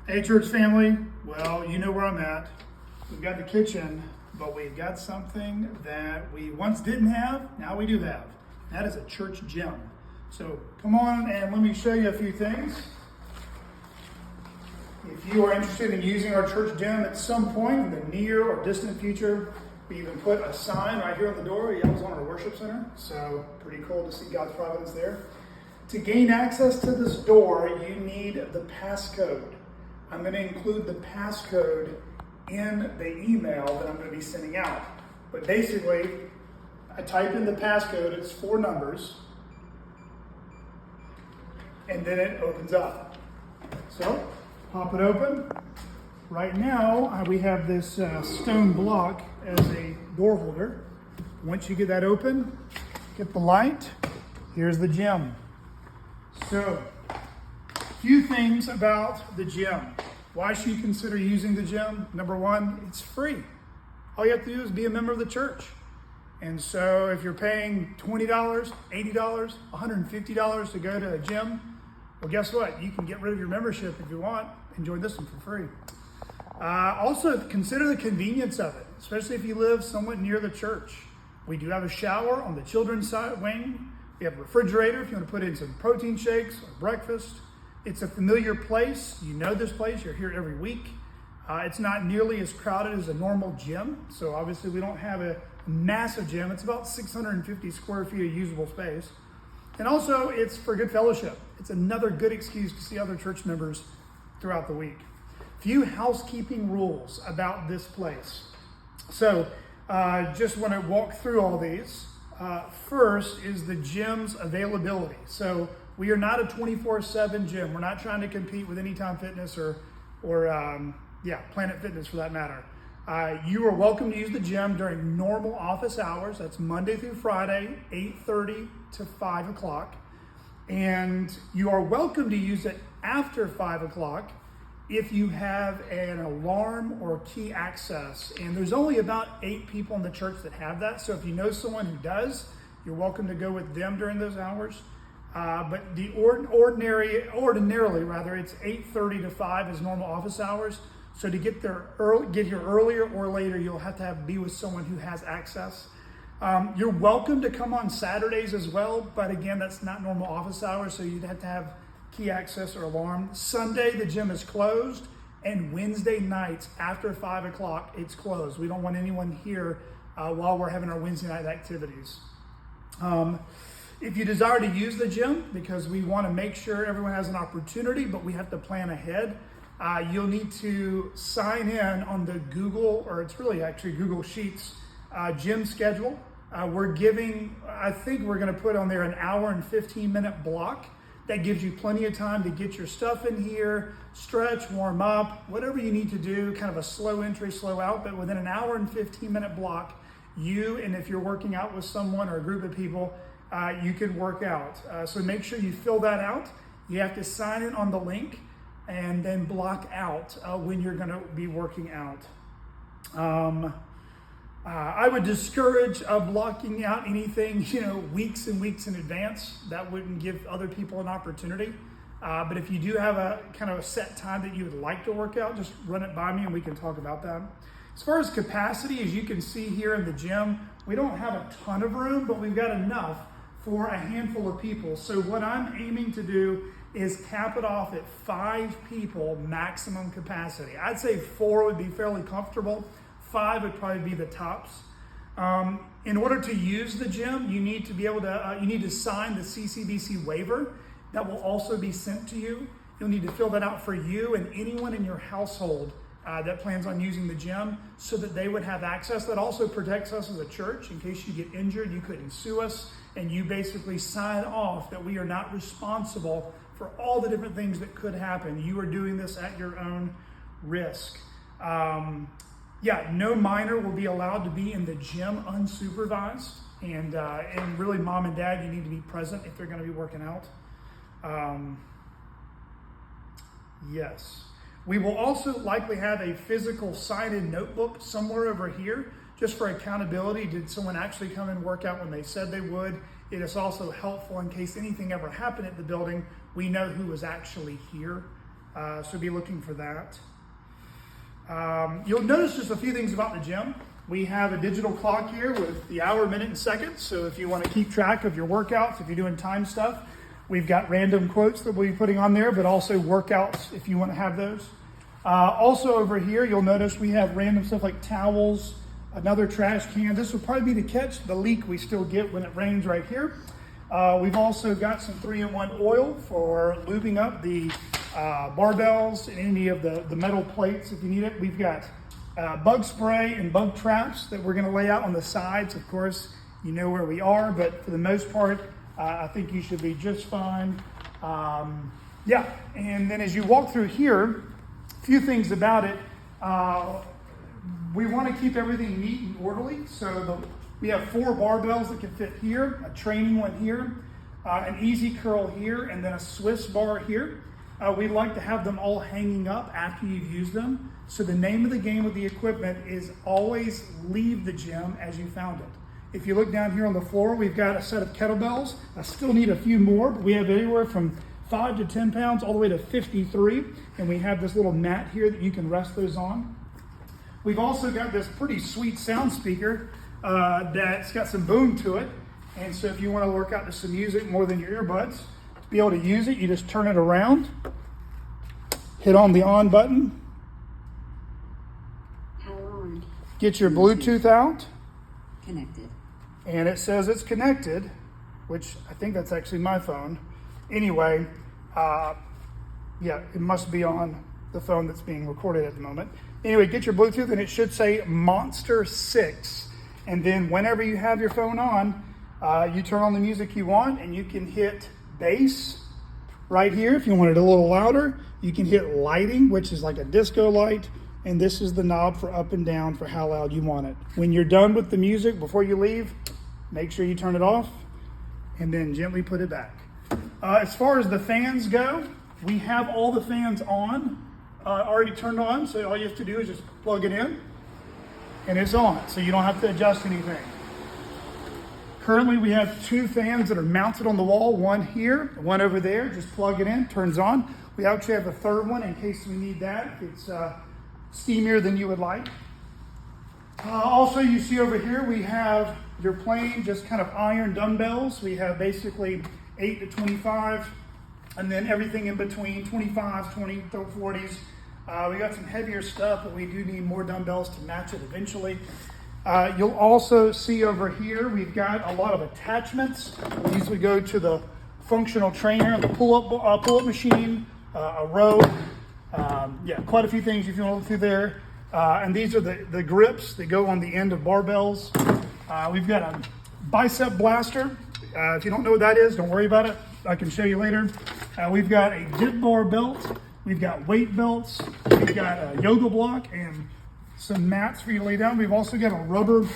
Hey, church family. Well, you know where I'm at. We've got the kitchen, but we've got something that we once didn't have, now we do have. That is a church gym. So come on and let me show you a few things. If you are interested in using our church gym at some point in the near or distant future, we even put a sign right here on the door. Yeah, it was on our worship center. So pretty cool to see God's providence there. To gain access to this door, you need the passcode. I'm going to include the passcode in the email that I'm going to be sending out. But basically, I type in the passcode, it's 4 numbers, and then it opens up. So, pop it open. Right now, we have this stone block as a door holder. Once you get that open, get the light, here's the gym. So, few things about the gym. Why should you consider using the gym? Number one, it's free. All you have to do is be a member of the church. And so if you're paying $20, $80, $150 to go to a gym, well, guess what? You can get rid of your membership if you want and join this one for free. Also, consider the convenience of it, especially if you live somewhat near the church. We do have a shower on the children's side wing. We have a refrigerator if you want to put in some protein shakes or breakfast. It's a familiar place. You know this place. You're here every week. It's not nearly as crowded as a normal gym. So obviously we don't have a massive gym. It's about 650 square feet of usable space. And also it's for good fellowship. It's another good excuse to see other church members throughout the week. Few housekeeping rules about this place. So just want to walk through all these. First is the gym's availability. So we are not a 24/7 gym. We're not trying to compete with Anytime Fitness or Planet Fitness for that matter. You are welcome to use the gym during normal office hours. That's Monday through Friday, 8:30 to 5 o'clock. And you are welcome to use it after 5 o'clock if you have an alarm or key access. And there's only about 8 people in the church that have that. So if you know someone who does, you're welcome to go with them during those hours. But the ordinarily, it's 8:30 to 5 is normal office hours. So to get here earlier or later, you'll have to be with someone who has access. You're welcome to come on Saturdays as well, but again, that's not normal office hours, so you'd have to have key access or alarm. Sunday, the gym is closed, and Wednesday nights after 5 o'clock, it's closed. We don't want anyone here while we're having our Wednesday night activities. If you desire to use the gym, because we want to make sure everyone has an opportunity, but we have to plan ahead, you'll need to sign in on the Google, or it's really actually Google Sheets, gym schedule. I think we're going to put on there an hour and 15-minute block. That gives you plenty of time to get your stuff in here, stretch, warm up, whatever you need to do, kind of a slow entry, slow out, but within an hour and 15-minute block, and if you're working out with someone or a group of people, you can work out. So make sure you fill that out. You have to sign in on the link and then block out when you're going to be working out. I would discourage blocking out anything, weeks and weeks in advance. That wouldn't give other people an opportunity. But if you do have a kind of a set time that you would like to work out, just run it by me and we can talk about that. As far as capacity, as you can see here in the gym, we don't have a ton of room, but we've got enough for a handful of people. So what I'm aiming to do is cap it off at 5 people maximum capacity. I'd say 4 would be fairly comfortable. 5 would probably be the tops. In order to use the gym, you need to be able to, you need to sign the CCBC waiver. That will also be sent to you. You'll need to fill that out for you and anyone in your household that plans on using the gym so that they would have access. That also protects us as a church. In case you get injured, you couldn't sue us, and you basically sign off that we are not responsible for all the different things that could happen. You are doing this at your own risk. No minor will be allowed to be in the gym unsupervised, and really mom and dad, you need to be present if they're going to be working out. Yes. We will also likely have a physical sign-in notebook somewhere over here, just for accountability. Did someone actually come and work out when they said they would? It is also helpful in case anything ever happened at the building. We know who was actually here. So be looking for that. You'll notice just a few things about the gym. We have a digital clock here with the hour, minute, and seconds. So if you want to keep track of your workouts, if you're doing time stuff, we've got random quotes that we'll be putting on there, but also workouts if you want to have those. Also over here, you'll notice we have random stuff like towels, another trash can. This will probably be to catch the leak we still get when it rains right here. We've also got some 3-in-1 oil for lubing up the barbells and any of the metal plates if you need it. We've got bug spray and bug traps that we're going to lay out on the sides. Of course, you know where we are, but for the most part, I think you should be just fine. Yeah, and then as you walk through here, a few things about it. We want to keep everything neat and orderly. So we have 4 barbells that can fit here, a training one here, an easy curl here, and then a Swiss bar here. We like to have them all hanging up after you've used them. So the name of the game with the equipment is always leave the gym as you found it. If you look down here on the floor, we've got a set of kettlebells. I still need a few more, but we have anywhere from 5 to 10 pounds all the way to 53. And we have this little mat here that you can rest those on. We've also got this pretty sweet sound speaker that's got some boom to it. And so if you want to work out to some music more than your earbuds, to be able to use it, you just turn it around, hit on the on button, power on, get your Bluetooth out, connected, and it says it's connected, which I think that's actually my phone. Anyway, yeah, it must be on the phone that's being recorded at the moment. Anyway, get your Bluetooth and it should say Monster 6. And then whenever you have your phone on, you turn on the music you want and you can hit bass right here. If you want it a little louder, you can hit lighting, which is like a disco light. And this is the knob for up and down for how loud you want it. When you're done with the music, before you leave, make sure you turn it off and then gently put it back. As far as the fans go, we have all the fans on, already turned on. So all you have to do is just plug it in and it's on. So you don't have to adjust anything. Currently we have 2 fans that are mounted on the wall, one here, one over there. Just plug it in, turns on. We actually have a third one in case we need that. It's steamier than you would like. Also, you see over here, we have your plain, just kind of iron dumbbells. We have basically 8 to 25, and then everything in between, 25s, 20, 40s. We got some heavier stuff, but we do need more dumbbells to match it eventually. You'll also see over here, we've got a lot of attachments. These would go to the functional trainer, the pull-up machine, a row. Yeah, quite a few things if you want to look through there. And these are the grips that go on the end of barbells. We've got a bicep blaster. If you don't know what that is, don't worry about it. I can show you later. We've got a dip bar belt. We've got weight belts. We've got a yoga block and some mats for you to lay down. We've also got a rubber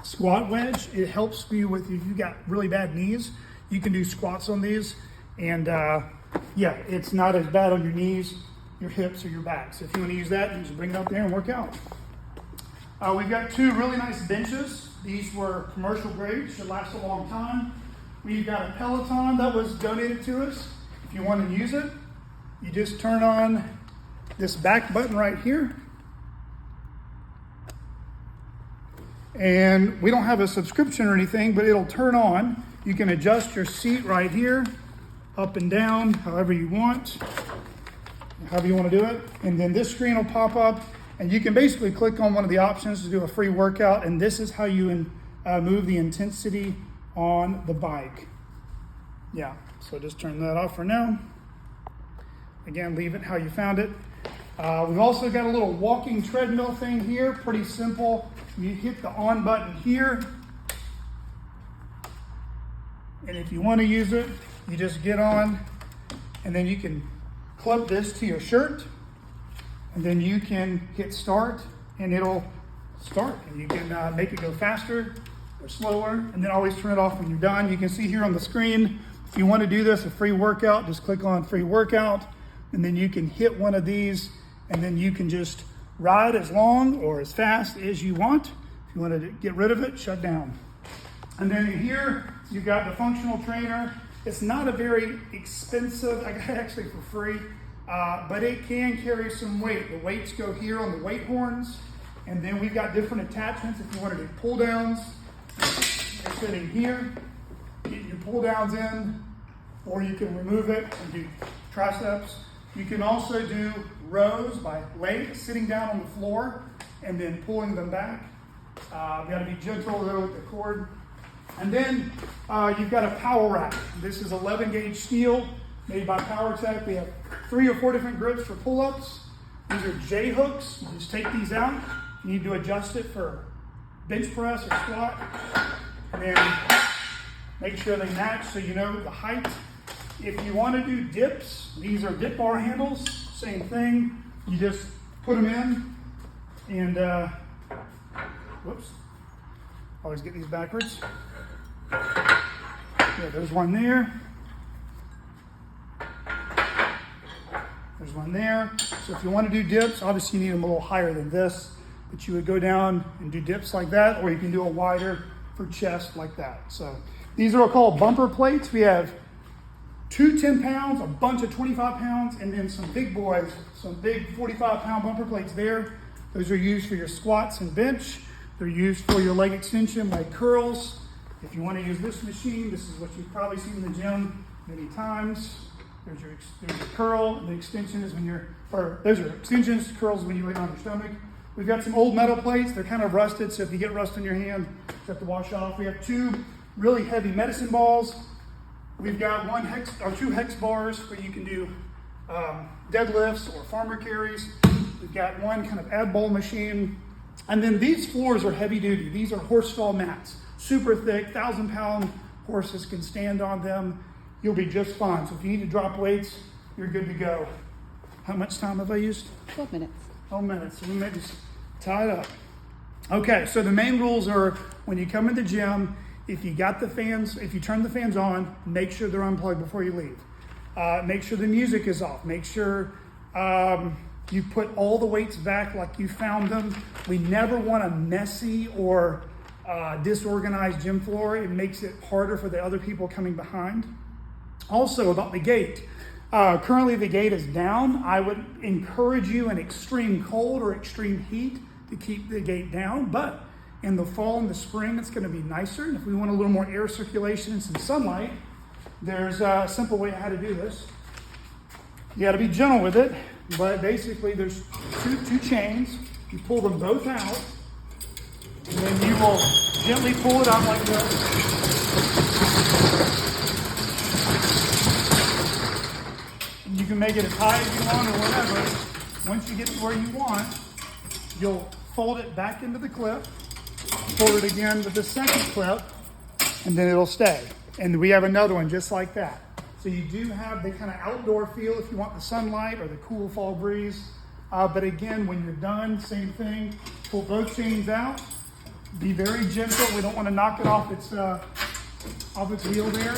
squat wedge. It helps you with, if you've got really bad knees, you can do squats on these. And yeah, it's not as bad on your knees, your hips, or your back. So if you want to use that, you just bring it up there and work out. We've got 2 really nice benches. These were commercial grade, should last a long time. We've got a Peloton that was donated to us. If you want to use it, you just turn on this back button right here. And we don't have a subscription or anything, but it'll turn on. You can adjust your seat right here, up and down, however you want, however you want to do it. And then this screen will pop up, and you can basically click on one of the options to do a free workout, and this is how you move the intensity on the bike. Yeah, so just turn that off for now. Again, leave it how you found it. We've also got a little walking treadmill thing here, pretty simple. You hit the on button here, and if you want to use it, you just get on, and then you can clip this to your shirt, and then you can hit start, and it'll start, and you can make it go faster or slower, and then always turn it off when you're done. You can see here on the screen, if you want to do this, a free workout, just click on free workout, and then you can hit one of these, and then you can just ride as long or as fast as you want. If you want to get rid of it, shut down. And then in here, you've got the functional trainer. It's not a very expensive, I got it actually for free. but it can carry some weight. The weights go here on the weight horns, and then we've got different attachments. If you want to do pull downs, you're sitting here, get your pull downs in, or you can remove it and do triceps. You can also do rows by sitting down on the floor and then pulling them back. You've got to be gentle though with the cord. And then you've got a power rack. This is 11 gauge steel made by PowerTech. We have 3 or 4 different grips for pull-ups. These are J hooks. You just take these out. You need to adjust it for bench press or squat. And then make sure they match so you know the height. If you want to do dips, these are dip bar handles. Same thing. You just put them in and, whoops. Always get these backwards. Yeah, there's one there. There's one there. So if you want to do dips, obviously you need them a little higher than this, but you would go down and do dips like that, or you can do a wider for chest like that. So these are called bumper plates. We have 2 10 pounds, a bunch of 25 pounds, and then some big boys, some big 45-pound bumper plates there. Those are used for your squats and bench. They're used for your leg extension, leg curls. If you want to use this machine, this is what you've probably seen in the gym many times. There's your curl, and the extension is when those are extensions, curls when you lay on your stomach. We've got some old metal plates. They're kind of rusted, so if you get rust on your hand, you have to wash off. We have 2 really heavy medicine balls. We've got 2 hex bars where you can do deadlifts or farmer carries. We've got 1 kind of ab bowl machine. And then these floors are heavy duty. These are horse stall mats, super thick, 1,000-pound horses can stand on them. You'll be just fine. So if you need to drop weights, you're good to go. How much time have I used? 12 minutes. 12 minutes. So we may just tie it up. Okay, so the main rules are when you come in the gym, if you turn the fans on, make sure they're unplugged before you leave. Make sure the music is off. Make sure you put all the weights back like you found them. We never want a messy or disorganized gym floor. It makes it harder for the other people coming behind. Also about the gate. Currently the gate is down. I would encourage you in extreme cold or extreme heat to keep the gate down, but in the fall and the spring, it's going to be nicer. And if we want a little more air circulation and some sunlight, there's a simple way how to do this. You got to be gentle with it, but basically there's two chains. You pull them both out, and then you will gently pull it out like this. And you can make it as high as you want or whatever. Once you get to where you want, you'll fold it back into the clip, fold it again with the second clip, and then it'll stay. And we have another one just like that. So you do have the kind of outdoor feel if you want the sunlight or the cool fall breeze. But again, when you're done, same thing. Pull both chains out. Be very gentle. We don't want to knock it off its wheel there.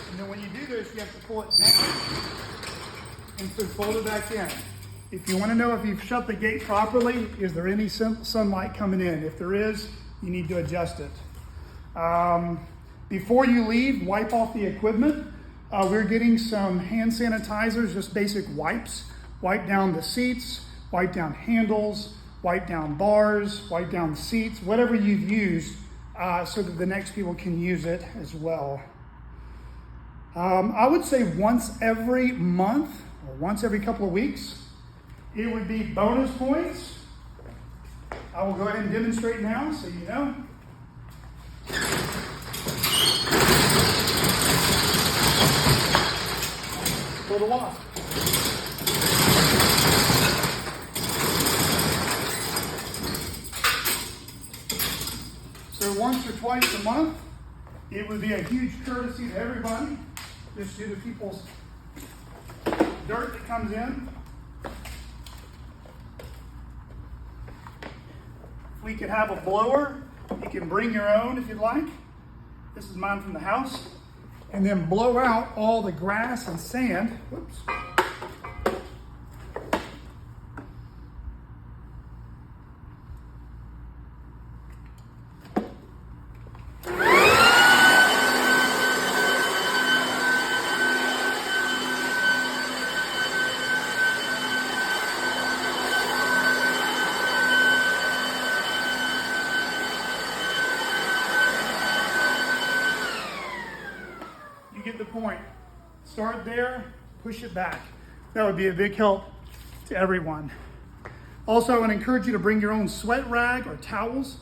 And then when you do this, you have to pull it down and so fold it back in. If you want to know if you've shut the gate properly, is there any sunlight coming in? If there is, you need to adjust it. Before you leave, wipe off the equipment. We're getting some hand sanitizers, just basic wipes. Wipe down the seats, wipe down handles, wipe down bars, wipe down the seats, whatever you've used, so that the next people can use it as well. I would say once every month or once every couple of weeks, it would be bonus points. I will go ahead and demonstrate now so you know. For the wasp. So once or twice a month, it would be a huge courtesy to everybody, just due to people's dirt that comes in. We could have a blower. You can bring your own if you'd like. This is mine from the house. And then blow out all the grass and sand. Whoops. get the point. Start there, push it back. That would be a big help to everyone. Also, I would encourage you to bring your own sweat rag or towels.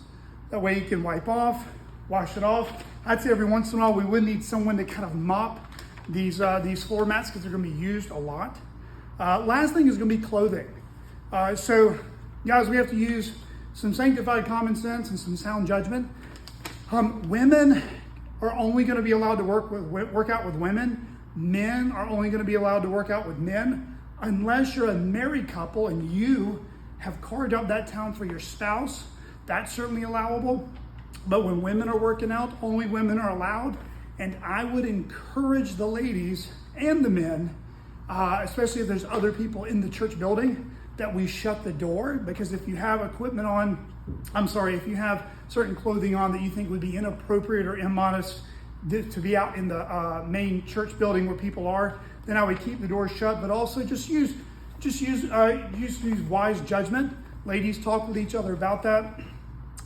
That way you can wipe off, wash it off. I'd say every once in a while we would need someone to kind of mop these floor mats because they're going to be used a lot. Last thing is going to be clothing. So, guys, we have to use some sanctified common sense and some sound judgment. Women are only going to be allowed to work out with women. Men are only going to be allowed to work out with men unless you're a married couple and you have carved out that town for your spouse. That's certainly allowable. But when women are working out, only women are allowed. And I would encourage the ladies and the men, especially if there's other people in the church building, that we shut the door. Because if you have equipment on, if you have certain clothing on that you think would be inappropriate or immodest to be out in the main church building where people are, then I would keep the door shut. But also just use wise judgment. Ladies, talk with each other about that.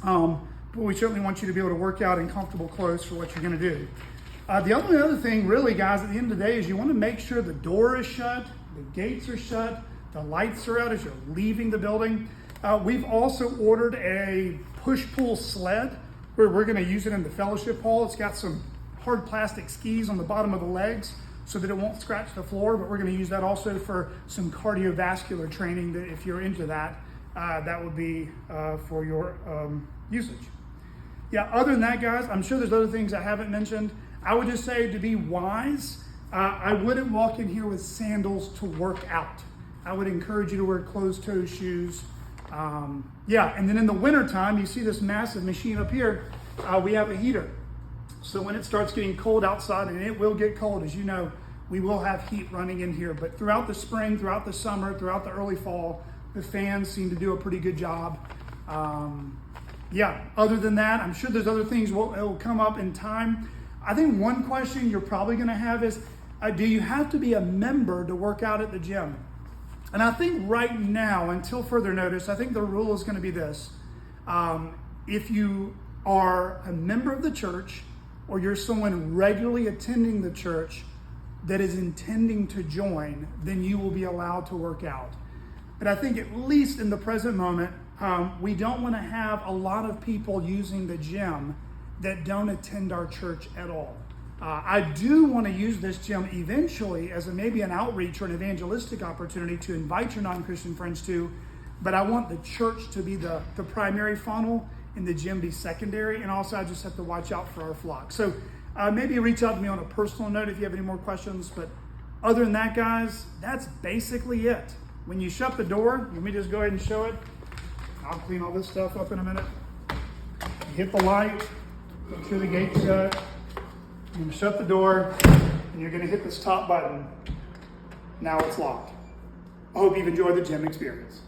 But we certainly want you to be able to work out in comfortable clothes for what you're going to do. The only other thing, really, guys, at the end of the day is you want to make sure the door is shut, the gates are shut, the lights are out as you're leaving the building. We've also ordered a push-pull sled where we're going to use it in the fellowship hall. It's got some hard plastic skis on the bottom of the legs so that it won't scratch the floor, but we're going to use that also for some cardiovascular training. That if you're into that, that would be for your usage. Yeah, other than that, guys, I'm sure there's other things I haven't mentioned. I would just say to be wise, I wouldn't walk in here with sandals to work out. I would encourage you to wear closed-toe shoes. And then in the wintertime, you see this massive machine up here, we have a heater. So when it starts getting cold outside, and it will get cold, as you know, we will have heat running in here. But throughout the spring, throughout the summer, throughout the early fall, the fans seem to do a pretty good job. Other than that, I'm sure there's other things that will come up in time. I think one question you're probably going to have is, do you have to be a member to work out at the gym? And I think right now, until further notice, I think the rule is going to be this. If you are a member of the church or you're someone regularly attending the church that is intending to join, then you will be allowed to work out. But I think at least in the present moment, we don't want to have a lot of people using the gym that don't attend our church at all. I do want to use this gym eventually as maybe an outreach or an evangelistic opportunity to invite your non-Christian friends to, but I want the church to be the primary funnel and the gym be secondary. And also I just have to watch out for our flock. So maybe reach out to me on a personal note if you have any more questions. But other than that, guys, that's basically it. When you shut the door, let me just go ahead and show it. I'll clean all this stuff up in a minute. You hit the light, make sure the gate's shut. You're going to shut the door, and you're going to hit this top button. Now it's locked. I hope you've enjoyed the gym experience.